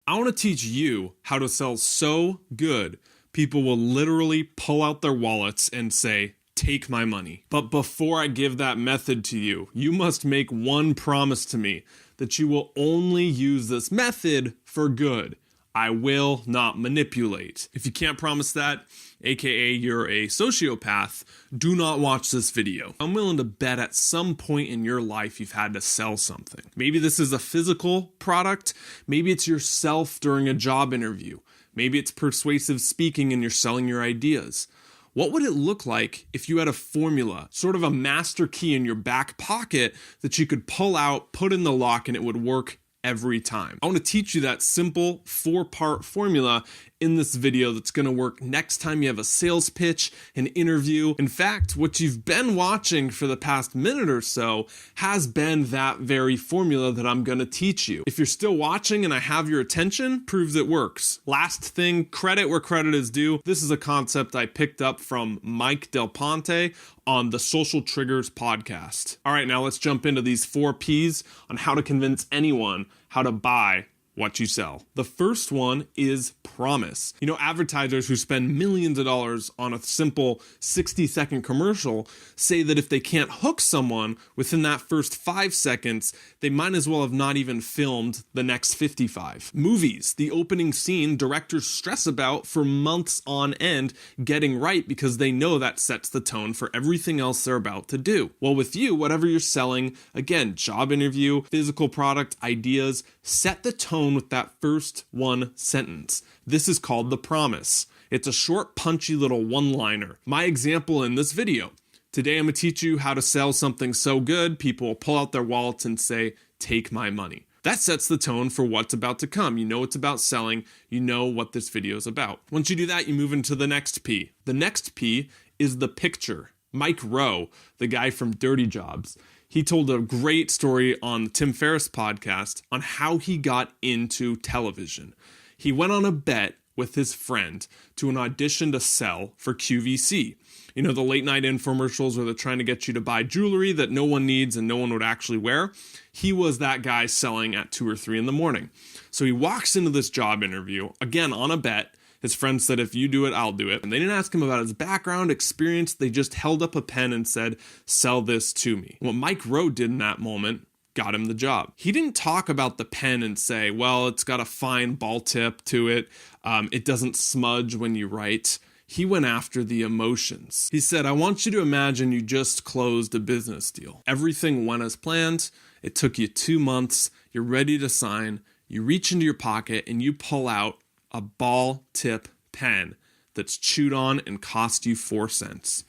I want to teach you how to sell so good, people will literally pull out their wallets and say, take my money. But before I give that method to you, you must make one promise to me that you will only use this method for good. I will not manipulate. If you can't promise that, aka you're a sociopath, do not watch this video. I'm willing to bet at some point in your life you've had to sell something. Maybe this is a physical product, maybe it's yourself during a job interview, maybe it's persuasive speaking and you're selling your ideas. What would it look like if you had a formula, sort of a master key in your back pocket that you could pull out, put in the lock, and it would work every time? I want to teach you that simple 4-part formula in this video that's going to work next time you have a sales pitch, an interview. In fact, what you've been watching for the past minute or so has been that very formula that I'm going to teach you. If you're still watching and I have your attention, proves it works. Last thing, credit where credit is due. This is a concept I picked up from Mike Del Ponte on the Social Triggers podcast. All right, now let's jump into these 4 P's on how to convince anyone how to buy what you sell. The first one is promise. You know, advertisers who spend millions of dollars on a simple 60-second commercial say that if they can't hook someone within that first 5 seconds, they might as well have not even filmed the next 55. Movies, the opening scene, directors stress about for months on end getting right because they know that sets the tone for everything else they're about to do. Well, with you, whatever you're selling, again, job interview, physical product, ideas, set the tone with that first one sentence. This is called the promise. It's a short, punchy little one-liner. My example in this video. Today I'm going to teach you how to sell something so good, people will pull out their wallets and say, take my money. That sets the tone for what's about to come. You know it's about selling. You know what this video is about. Once you do that, you move into the next P. The next P is the picture. Mike Rowe, the guy from Dirty Jobs, he told a great story on the Tim Ferriss podcast on how he got into television. He went on a bet with his friend to an audition to sell for QVC. You know, the late night infomercials where they're trying to get you to buy jewelry that no one needs and no one would actually wear. He was that guy selling at 2 or 3 in the morning. So he walks into this job interview, again on a bet. His friend said, if you do it, I'll do it. And they didn't ask him about his background, experience. They just held up a pen and said, sell this to me. What Mike Rowe did in that moment got him the job. He didn't talk about the pen and say, well, it's got a fine ball tip to it. It doesn't smudge when you write. He went after the emotions. He said, I want you to imagine you just closed a business deal. Everything went as planned. It took you 2 months. You're ready to sign. You reach into your pocket and you pull out a ball tip pen that's chewed on and cost you 4 cents.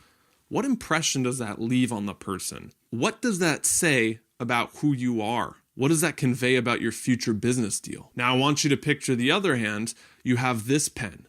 What impression does that leave on the person? What does that say about who you are? What does that convey about your future business deal? Now I want you to picture the other hand. You have this pen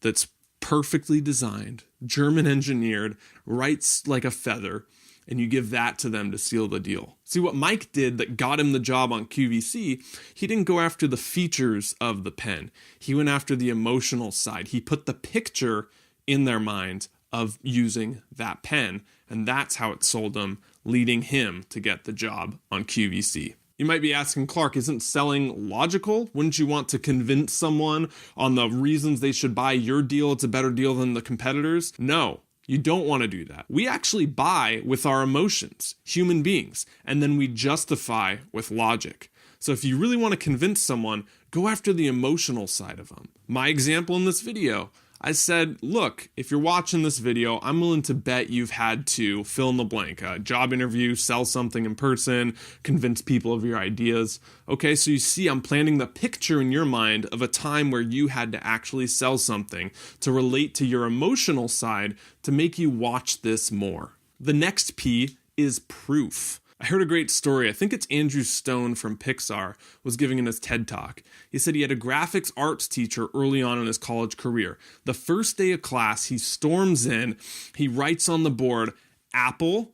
that's perfectly designed, German engineered, writes like a feather, and you give that to them to seal the deal. See, what Mike did that got him the job on QVC, he didn't go after the features of the pen. He went after the emotional side. He put the picture in their mind of using that pen, and that's how it sold them, leading him to get the job on QVC. You might be asking, Clark, isn't selling logical? Wouldn't you want to convince someone on the reasons they should buy your deal? It's a better deal than the competitors? No. You don't want to do that. We actually buy with our emotions, human beings, and then we justify with logic. So if you really want to convince someone, go after the emotional side of them. My example in this video, I said, look, if you're watching this video, I'm willing to bet you've had to fill in the blank, a job interview, sell something in person, convince people of your ideas. Okay, so you see, I'm planting the picture in your mind of a time where you had to actually sell something to relate to your emotional side to make you watch this more. The next P is proof. I heard a great story. I think it's Andrew Stone from Pixar was giving in his TED Talk. He said he had a graphics arts teacher early on in his college career. The first day of class, he storms in, he writes on the board, apple,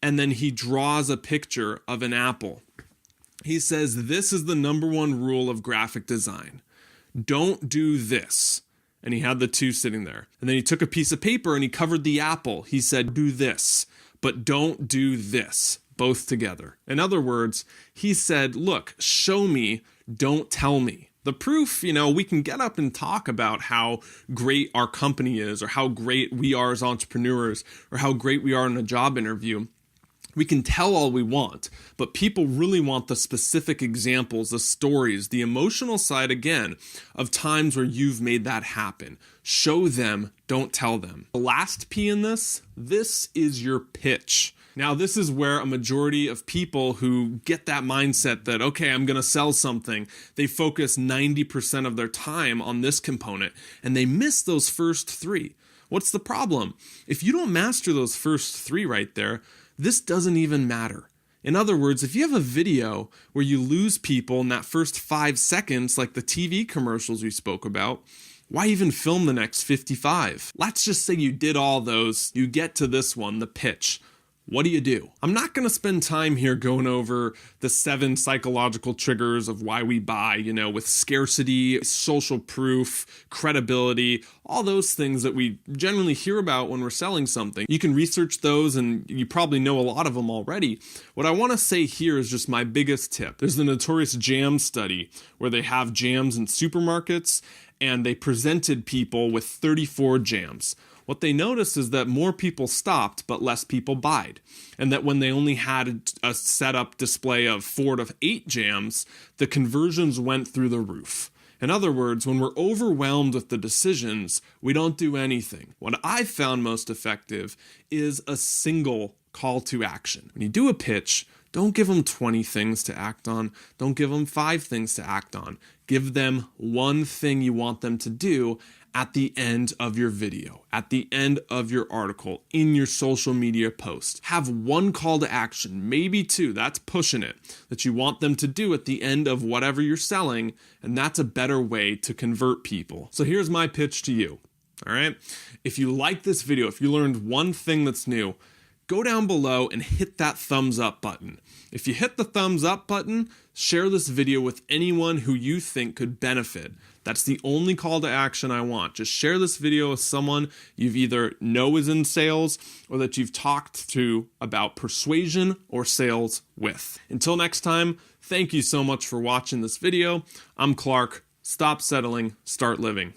and then he draws a picture of an apple. He says, this is the #1 rule of graphic design. Don't do this. And he had the 2 sitting there. And then he took a piece of paper and he covered the apple. He said, do this, but don't do this. Both together. In other words, he said, look, show me, don't tell me. The proof, we can get up and talk about how great our company is, or how great we are as entrepreneurs, or how great we are in a job interview. We can tell all we want, but people really want the specific examples, the stories, the emotional side, again, of times where you've made that happen. Show them, don't tell them. The last P in this is your pitch. Now, this is where a majority of people who get that mindset that, okay, I'm going to sell something, they focus 90% of their time on this component, and they miss those first 3. What's the problem? If you don't master those first 3 right there, this doesn't even matter. In other words, if you have a video where you lose people in that first 5 seconds, like the TV commercials we spoke about, why even film the next 55? Let's just say you did all those, you get to this one, the pitch. What do? I'm not going to spend time here going over the 7 psychological triggers of why we buy, with scarcity, social proof, credibility, all those things that we generally hear about when we're selling something. You can research those and you probably know a lot of them already. What I want to say here is just my biggest tip. There's the notorious jam study where they have jams in supermarkets and they presented people with 34 jams. What they noticed is that more people stopped, but less people buyed. And that when they only had a setup display of 4 to 8 jams, the conversions went through the roof. In other words, when we're overwhelmed with the decisions, we don't do anything. What I've found most effective is a single call to action. When you do a pitch, don't give them 20 things to act on. Don't give them 5 things to act on. Give them one thing you want them to do at the end of your video, at the end of your article, in your social media post. Have one call to action, maybe 2, that's pushing it, that you want them to do at the end of whatever you're selling, and that's a better way to convert people. So here's my pitch to you, all right? If you like this video, if you learned one thing that's new, go down below and hit that thumbs up button. If you hit the thumbs up button, share this video with anyone who you think could benefit. That's the only call to action I want. Just share this video with someone you've either know is in sales or that you've talked to about persuasion or sales with. Until next time, thank you so much for watching this video. I'm Clark. Stop settling, start living.